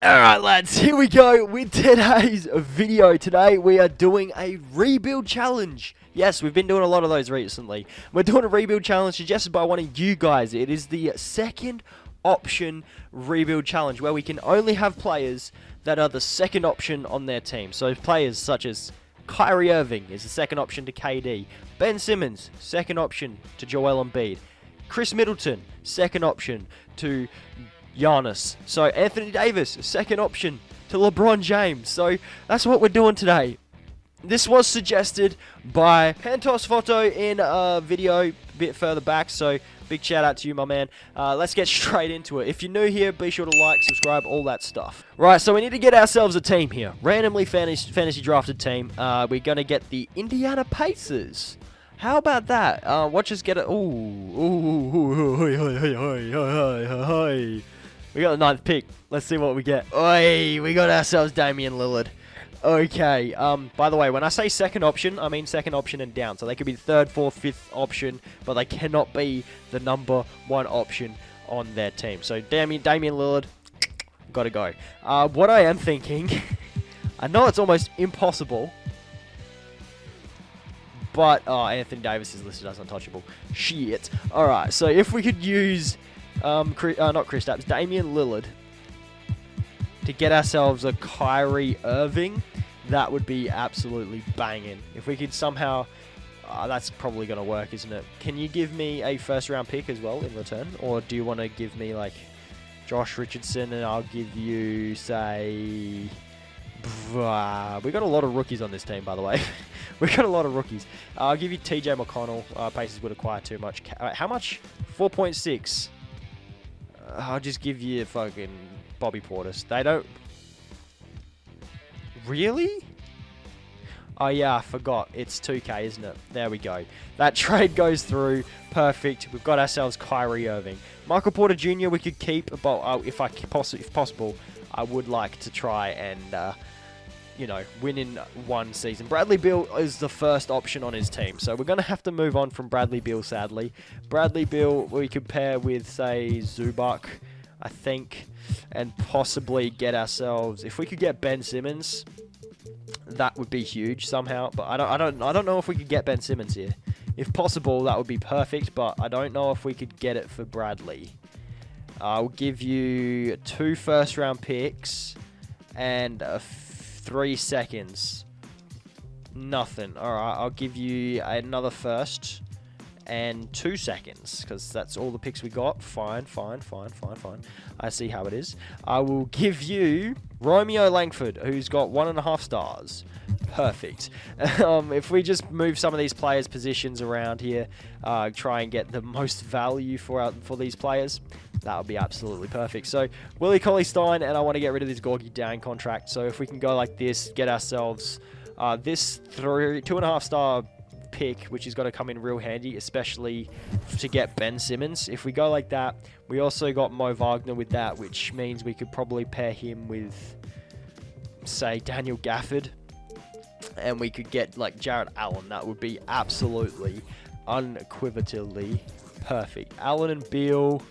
Alright lads, here we go with today's video. Today we are doing a rebuild challenge. Yes, we've been doing a lot of those recently. We're doing a rebuild challenge suggested by one of you guys. It is the second option rebuild challenge where we can only have players that are the second option on their team. So players such as Kyrie Irving is the second option to KD. Ben Simmons, second option to Joel Embiid. Chris Middleton, second option to Giannis. So Anthony Davis, second option to LeBron James. So that's what we're doing today. This was suggested by Pantos Photo in a video a bit further back. So big shout out to you, my man. Let's get straight into it. If you're new here, be sure to like, subscribe, all that stuff. Right, so we need to get ourselves a team here. Randomly fantasy drafted team. We're going to get the Indiana Pacers. How about that? Watch us get it. We got the 9th pick. Let's see what we get. Oi, we got ourselves Damian Lillard. Okay, by the way, when I say second option, I mean second option and down. So they could be the third, fourth, fifth option, but they cannot be the number one option on their team. So Damian Lillard, gotta go. What I am thinking, I know it's almost impossible, but Anthony Davis is listed as untouchable. Shit. Alright, so if we could use not Chris Stapps, Damian Lillard to get ourselves a Kyrie Irving, that would be absolutely banging. If we could somehow, that's probably going to work, isn't it? Can you give me a first round pick as well in return? Or do you want to give me like Josh Richardson and I'll give you, say, we got a lot of rookies on this team, by the way. We got a lot of rookies. I'll give you TJ McConnell. Pacers would acquire too much. How much? 4.6. I'll just give you fucking Bobby Portis. They don't... Really? Oh yeah, I forgot. It's 2K, isn't it? There we go. That trade goes through. Perfect. We've got ourselves Kyrie Irving. Michael Porter Jr. we could keep, but if possible, I would like to try and... win in one season. Bradley Beal is the first option on his team, so we're going to have to move on from Bradley Beal, sadly. Bradley Beal, we could pair with, say, Zubac, I think, and possibly get ourselves... If we could get Ben Simmons, that would be huge somehow, but I don't know if we could get Ben Simmons here. If possible, that would be perfect, but I don't know if we could get it for Bradley. I'll give you 2 first-round picks and 3 seconds. Nothing. Alright, I'll give you another first and 2 seconds, because that's all the picks we got. Fine. I see how it is. I will give you Romeo Langford, who's got 1.5 stars. Perfect. If we just move some of these players' positions around here, try and get the most value for these players, that would be absolutely perfect. So, Willie Cauley-Stein, and I want to get rid of this Gorgie Down contract. So if we can go like this, get ourselves this 2.5 star pick, which is going to come in real handy, especially to get Ben Simmons. If we go like that, we also got Mo Wagner with that, which means we could probably pair him with, say, Daniel Gafford. And we could get like Jarrett Allen. That would be absolutely, unequivocally perfect. Allen and Beal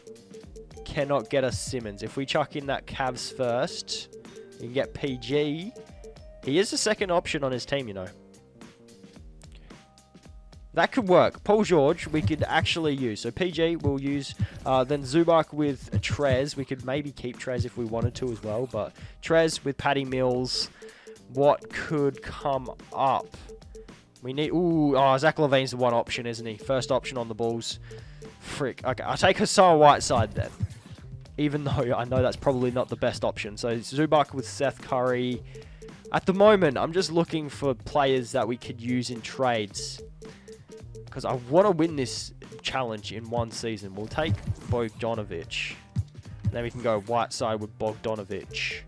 cannot get us Simmons. If we chuck in that Cavs first, you can get PG. He is the second option on his team, you know. That could work. Paul George, we could actually use. So PG we'll use. Then Zubac with Trez. We could maybe keep Trez if we wanted to as well. But Trez with Patty Mills. What could come up? We need... Zach LaVine's the one option, isn't he? First option on the Bulls. Frick. Okay, I'll take Hassan Whiteside then. Even though I know that's probably not the best option. So Zubac with Seth Curry. At the moment, I'm just looking for players that we could use in trades. Because I want to win this challenge in one season. We'll take Bogdanovic. Then we can go Whiteside with Bogdanovic.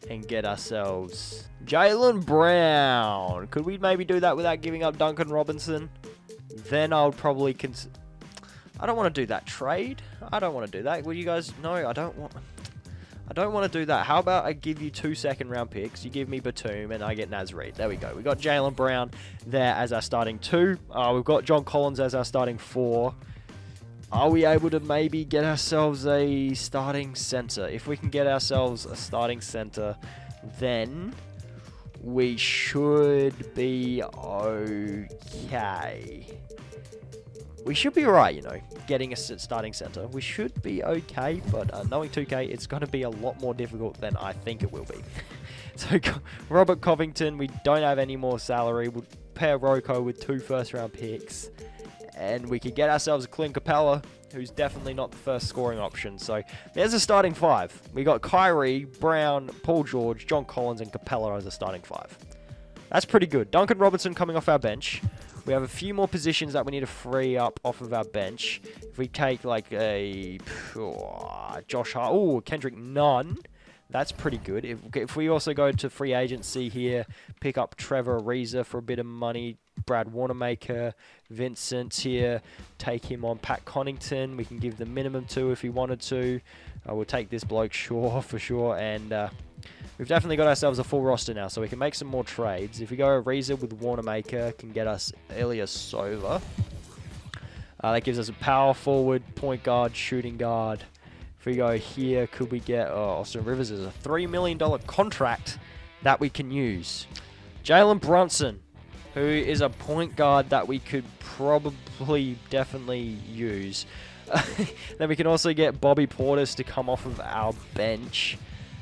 And get ourselves Jaylen Brown. Could we maybe do that without giving up Duncan Robinson? Then I would probably I don't want to do that trade. I don't want to do that. Will you guys... No, I don't want to do that. How about I give you 2 second-round picks? You give me Batum, and I get Naz Reid. There we go. We got Jaylen Brown there as our starting 2. We've got John Collins as our starting 4. Are we able to maybe get ourselves a starting center? If we can get ourselves a starting center, then we should be okay. We should be alright, you know, getting a starting center. We should be okay, but knowing 2K, it's going to be a lot more difficult than I think it will be. So, Robert Covington, we don't have any more salary. We'll pair Roko with 2 first-round picks. And we could get ourselves a Clint Capella, who's definitely not the first scoring option. So, there's a starting 5. We got Kyrie, Brown, Paul George, John Collins, and Capella as a starting 5. That's pretty good. Duncan Robinson coming off our bench. We have a few more positions that we need to free up off of our bench. If we take like a Josh Hart, Kendrick Nunn, that's pretty good. If we also go to free agency here, pick up Trevor Ariza for a bit of money, Brad Wanamaker, Vincent here, take him on. Pat Connaughton, we can give the minimum to if we wanted to. We'll take this bloke Shaw for sure, and we've definitely got ourselves a full roster now, so we can make some more trades. If we go Ariza with Wanamaker, can get us Ilyasova. That gives us a power forward, point guard, shooting guard. If we go here, could we get Austin Rivers as a $3 million contract that we can use. Jalen Brunson, who is a point guard that we could probably definitely use. Then we can also get Bobby Portis to come off of our bench.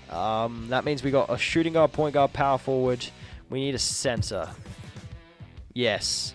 That means we got a shooting guard, point guard, power forward. We need a center. Yes,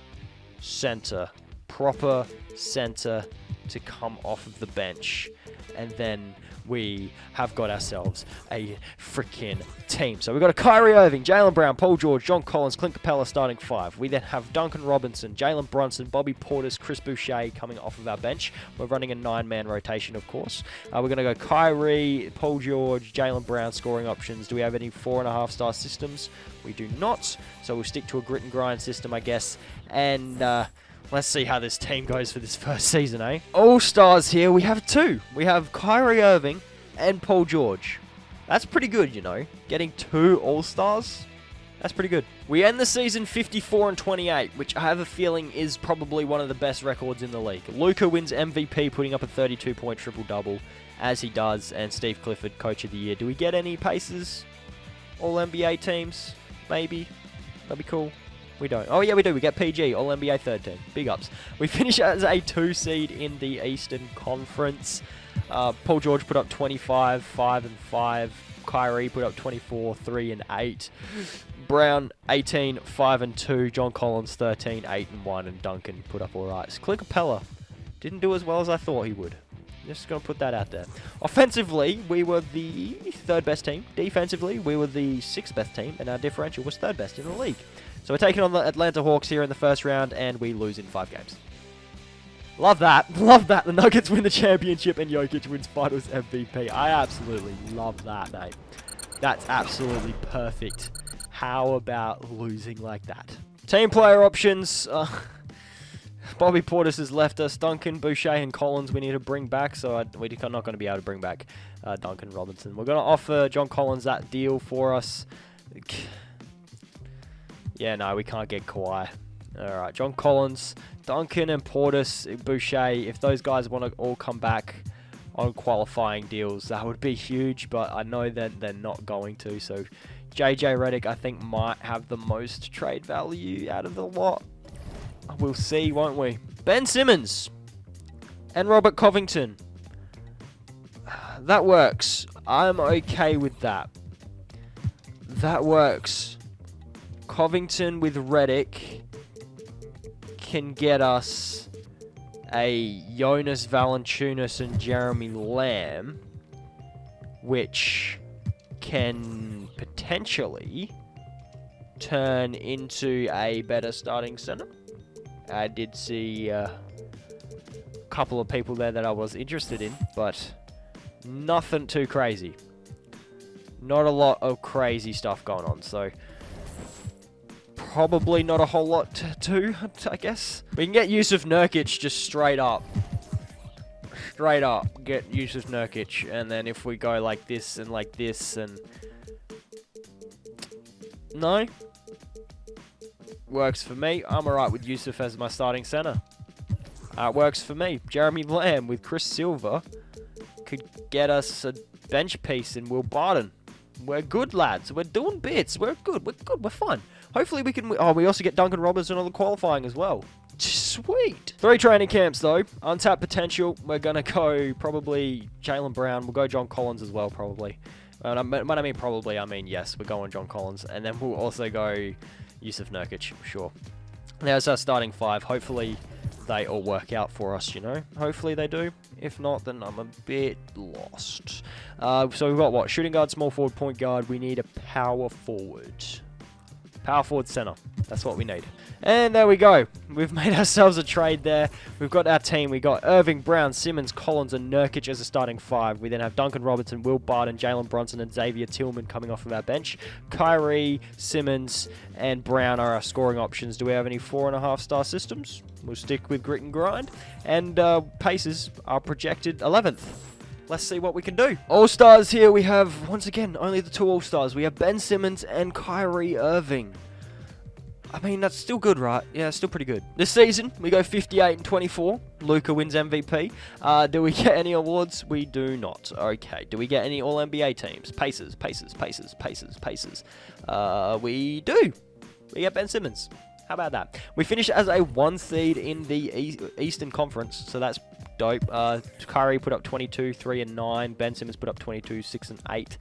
center. Proper center to come off of the bench. And then we have got ourselves a freaking team. So we've got a Kyrie Irving, Jaylen Brown, Paul George, John Collins, Clint Capella starting 5. We then have Duncan Robinson, Jalen Brunson, Bobby Portis, Chris Boucher coming off of our bench. We're running a 9-man rotation, of course. We're going to go Kyrie, Paul George, Jaylen Brown scoring options. Do we have any 4.5-star systems? We do not. So we'll stick to a grit and grind system, I guess. And let's see how this team goes for this first season, eh? All-stars here, we have 2. We have Kyrie Irving and Paul George. That's pretty good, you know. Getting 2 all-stars, that's pretty good. We end the season 54-28, which I have a feeling is probably one of the best records in the league. Luka wins MVP, putting up a 32-point triple-double, as he does, and Steve Clifford, Coach of the Year. Do we get any Pacers All-NBA teams? Maybe. That'd be cool. We don't. Oh, yeah, we do. We get PG, All-NBA third team. Big ups. We finish as a 2 seed in the Eastern Conference. Paul George put up 25, 5 and 5. Kyrie put up 24, 3 and 8. Brown, 18, 5 and 2. John Collins, 13, 8 and 1. And Duncan put up all right. Clint Capella didn't do as well as I thought he would. Just going to put that out there. Offensively, we were the 3rd best team. Defensively, we were the 6th best team. And our differential was 3rd best in the league. So we're taking on the Atlanta Hawks here in the first round, and we lose in 5 games. Love that. Love that. The Nuggets win the championship, and Jokic wins Finals MVP. I absolutely love that, mate. That's absolutely perfect. How about losing like that? Team player options. Bobby Portis has left us. Duncan, Boucher, and Collins we need to bring back, so we're not going to be able to bring back Duncan Robinson. We're going to offer John Collins that deal for us. Yeah, no, we can't get Kawhi. Alright, John Collins, Duncan and Portis, Boucher, if those guys want to all come back on qualifying deals, that would be huge, but I know that they're not going to, so JJ Redick, I think, might have the most trade value out of the lot. We'll see, won't we? Ben Simmons and Robert Covington. That works. I'm okay with that. That works. Covington with Redick can get us a Jonas Valanciunas and Jeremy Lamb, which can potentially turn into a better starting center. I did see a couple of people there that I was interested in, but nothing too crazy. Not a lot of crazy stuff going on, so probably not a whole lot to do, I guess. We can get Yusuf Nurkic just straight up. Straight up, get Yusuf Nurkic, and then if we go like this and like this and... No? Works for me. I'm alright with Yusuf as my starting center. Works for me. Jeremy Lamb with Chris Silver could get us a bench piece in Will Barton. We're good, lads. We're doing bits. We're good. We're good. We're fun. Hopefully we can... Oh, we also get Duncan Robertson on the qualifying as well. Sweet. 3 training camps, though. Untapped potential. We're going to go probably Jaylen Brown. We'll go John Collins as well, probably. When I mean probably, I mean yes. We're going John Collins. And then we'll also go Yusuf Nurkic, sure. There's our starting 5. Hopefully they all work out for us, you know. Hopefully they do. If not, then I'm a bit lost. So we've got what? Shooting guard, small forward, point guard. We need a power forward. Power forward center. That's what we need. And there we go. We've made ourselves a trade there. We've got our team. We got Irving, Brown, Simmons, Collins, and Nurkic as a starting 5. We then have Duncan Robertson, Will Barton, Jalen Brunson, and Xavier Tillman coming off of our bench. Kyrie, Simmons, and Brown are our scoring options. Do we have any 4.5-star systems? We'll stick with grit and grind. And paces are projected 11th. Let's see what we can do. All-Stars here, we have, once again, only the 2 All-Stars. We have Ben Simmons and Kyrie Irving. I mean, that's still good, right? Yeah, still pretty good. This season, we go 58-24. Luka wins MVP. Do we get any awards? We do not. Okay. Do we get any All-NBA teams? Pacers. We do. We get Ben Simmons. How about that? We finished as a 1 seed in the Eastern Conference, so that's dope. Kyrie put up 22, 3 and 9. Ben Simmons put up 22, 6 and 8.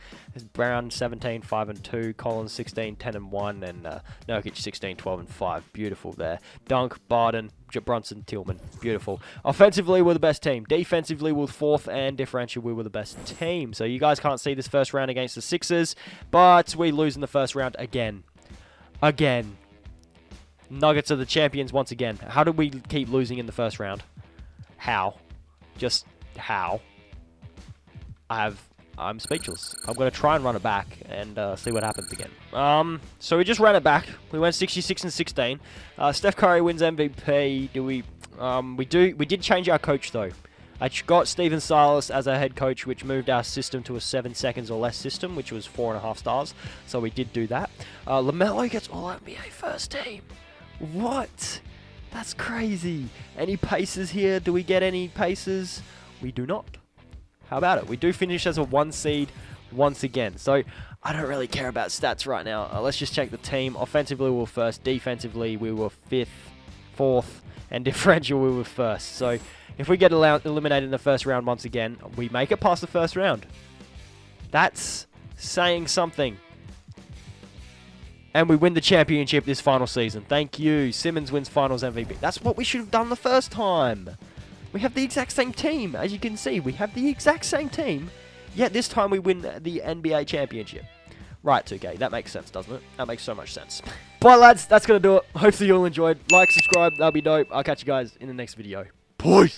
Brown 17, 5 and 2. Collins 16, 10 and 1, and Nurkic 16, 12 and 5. Beautiful there. Dunk, Barton, Brunson, Tillman. Beautiful. Offensively, we're the best team. Defensively, we're 4th, and differential, we were the best team. So you guys can't see this first round against the Sixers, but we lose in the first round again. Nuggets are the champions once again. How do we keep losing in the first round? How? Just how? I'm speechless. I'm going to try and run it back and see what happens again. So we just ran it back. We went 66-16. Steph Curry wins MVP. We did change our coach though. I got Steven Silas as our head coach, which moved our system to a 7 seconds or less system, which was 4.5 stars. So we did do that. LaMelo gets All NBA first team. What? That's crazy. Any paces here? Do we get any paces? We do not. How about it? We do finish as a 1 seed once again. So I don't really care about stats right now. Let's just check the team. Offensively, we were 1st. Defensively, we were 5th, 4th. And differential, we were 1st. So if we get eliminated in the first round once again, we make it past the first round. That's saying something. And we win the championship this final season. Thank you. Simmons wins finals MVP. That's what we should have done the first time. We have the exact same team. As you can see, we have the exact same team. Yet this time we win the NBA championship. Right, 2K. That makes sense, doesn't it? That makes so much sense. But lads, that's going to do it. Hopefully you all enjoyed. Like, subscribe. That'll be dope. I'll catch you guys in the next video. Peace.